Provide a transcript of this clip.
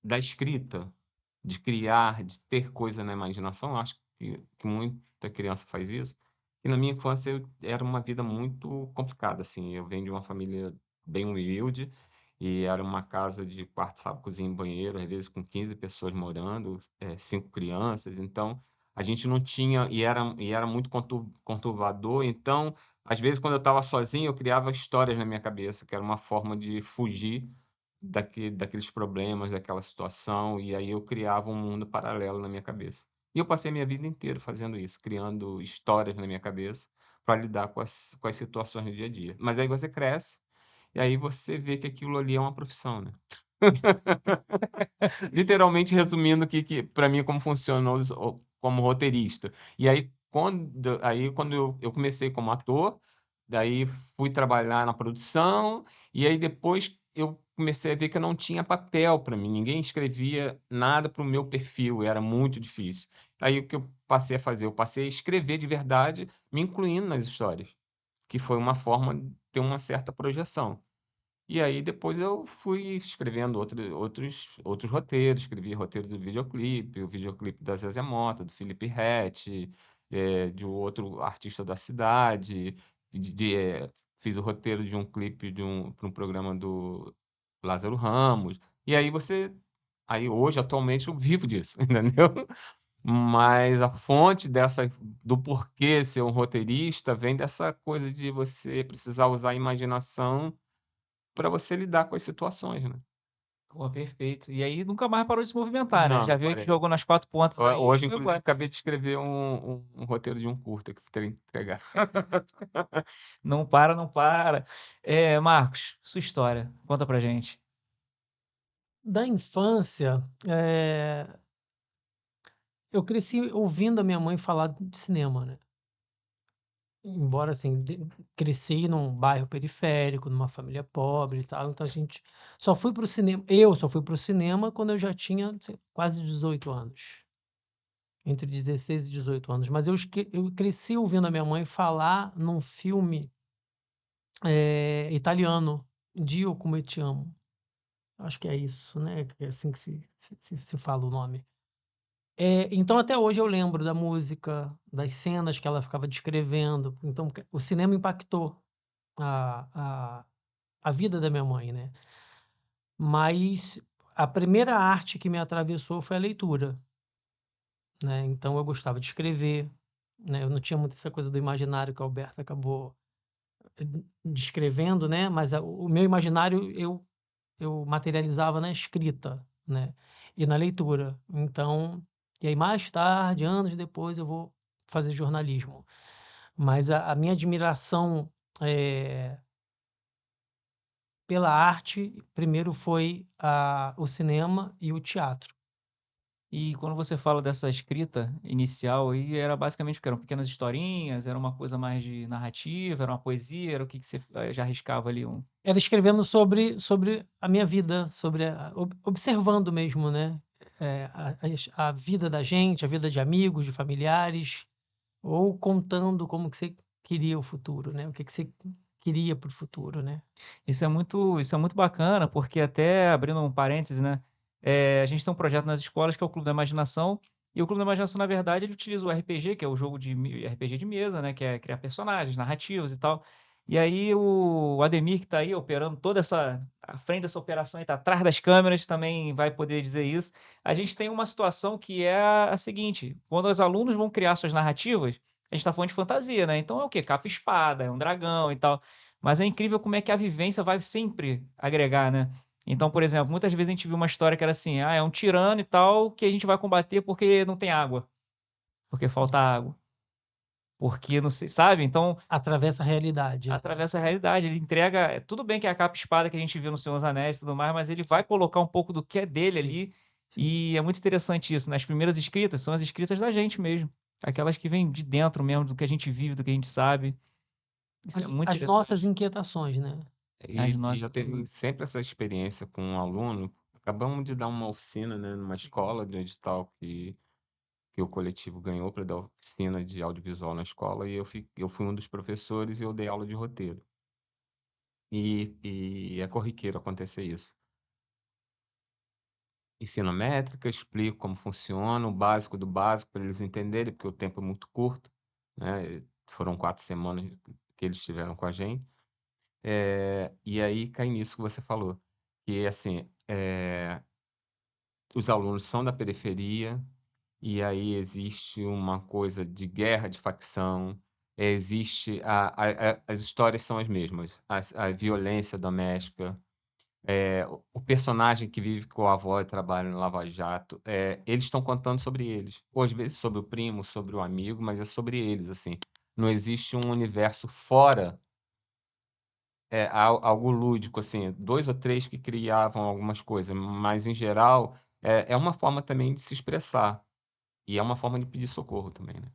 da escrita, de criar, de ter coisa na imaginação, eu acho que muita criança faz isso, e na minha infância era uma vida muito complicada, assim, eu venho de uma família bem humilde, e era uma casa de quarto, sala, cozinha e banheiro, às vezes com 15 pessoas morando, 5 crianças, então a gente não tinha e era muito conturbador, então, às vezes, quando eu estava sozinho, eu criava histórias na minha cabeça, que era uma forma de fugir daqueles problemas, daquela situação, e aí eu criava um mundo paralelo na minha cabeça. E eu passei a minha vida inteira fazendo isso, criando histórias na minha cabeça para lidar com as situações do dia a dia. Mas aí você cresce, e aí você vê que aquilo ali é uma profissão, né. Literalmente resumindo que para mim como funciona como roteirista. E aí quando eu comecei como ator, daí fui trabalhar na produção, e aí depois eu comecei a ver que eu não tinha papel para mim, ninguém escrevia nada para o meu perfil, era muito difícil. Aí o que eu passei a fazer? Eu passei a escrever de verdade, me incluindo nas histórias, que foi uma forma de ter uma certa projeção. E aí depois eu fui escrevendo outros roteiros, escrevi roteiro do videoclipe, o videoclipe da Zezé Mota, do Felipe Ret, de um outro artista da cidade, fiz o roteiro de um clipe para um programa do Lázaro Ramos. E aí hoje, atualmente, eu vivo disso, entendeu? Mas a fonte do porquê ser um roteirista vem dessa coisa de você precisar usar a imaginação para você lidar com as situações, né. Pô, perfeito. E aí nunca mais parou de se movimentar, né, Não, já não viu que parei. jogou nas 4 pontas aí e Hoje, foi inclusive, embora. acabei de escrever um roteiro de um curta que tenho que entregar. Não para, não para. Marcos, sua história, conta pra gente. Da infância, eu cresci ouvindo a minha mãe falar de cinema, né. Embora, assim, cresci num bairro periférico, numa família pobre e tal, então a gente só fui para o cinema quando eu já tinha, quase 18 anos, entre 16 e 18 anos, mas eu cresci ouvindo a minha mãe falar num filme, italiano, Dio come ti amo. Acho que é isso, né, que é assim que se fala o nome. Então até hoje eu lembro da música, das cenas que ela ficava descrevendo, então o cinema impactou a a vida da minha mãe, né. Mas a primeira arte que me atravessou foi a leitura, né, então eu gostava de escrever, né, eu não tinha muito essa coisa do imaginário que o Alberto acabou descrevendo, né, mas o meu imaginário eu materializava na escrita, né, e na leitura. Então e aí mais tarde, anos depois, eu vou fazer jornalismo. Mas a minha admiração, eh, pela arte, primeiro foi o cinema e o teatro. E quando você fala dessa escrita inicial aí, era basicamente o quê? Eram pequenas historinhas, era uma coisa mais de narrativa, era uma poesia, era o que que você, já arriscava ali um Era escrevendo sobre a minha vida, sobre a observando mesmo, né, a vida da gente, a vida de amigos, de familiares, ou contando como que você queria o futuro, né, o que que você queria para o futuro, né. isso é muito bacana, porque até abrindo um parêntese, né, a gente tem um projeto nas escolas que é o Clube da Imaginação, e o Clube da Imaginação, na verdade, ele utiliza o RPG, que é o jogo de RPG de mesa, né, que é criar personagens, narrativos e tal. E aí o Ademir que está aí operando toda essa à frente dessa operação e está atrás das câmeras, também vai poder dizer isso. A gente tem uma situação que é a seguinte: quando os alunos vão criar suas narrativas, a gente está falando de fantasia, né, então é o quê? Capa e espada, é um dragão e tal. Mas é incrível como é que a vivência vai sempre agregar, né. Então, por exemplo, muitas vezes a gente viu uma história que era assim: "Ah, é um tirano e tal, que a gente vai combater porque não tem água, porque falta água, porque não sei", sabe. Então, Atravessa a realidade, né. atravessa a realidade, ele entrega tudo bem que é a capa e espada que a gente viu no Senhor dos Anéis e tudo mais, mas ele vai Sim, colocar um pouco do que é dele sim, ali, sim. e é muito interessante isso, né. As primeiras escritas são as escritas da gente mesmo, aquelas que vêm de dentro mesmo, do que a gente vive, do que a gente sabe. Isso é muito As nossas interessante. inquietações, né. As E eu nossas tenho sempre essa experiência com um aluno. Acabamos de dar uma oficina, né, numa Sim. escola, de um edital que o coletivo ganhou para dar oficina de audiovisual na escola, e eu fui um dos professores e eu dei aula de roteiro. E é corriqueiro acontecer isso. ensino métrica, explico como funciona, o básico do básico para eles entenderem, porque o tempo é muito curto, né, foram 4 semanas que eles estiveram com a gente. E aí cai nisso que você falou, que assim, os alunos são da periferia, e aí existe uma coisa de guerra de facção, existe as histórias são as mesmas, a violência doméstica, o personagem que vive com a avó e trabalha no Lava Jato, eles estão contando sobre eles, ou às vezes sobre o primo, sobre o amigo, mas é sobre eles, assim. Não existe um universo fora, algo lúdico, assim, 2 ou 3 que criavam algumas coisas, mas em geral, é uma forma também de se expressar, e é uma forma de pedir socorro também, né.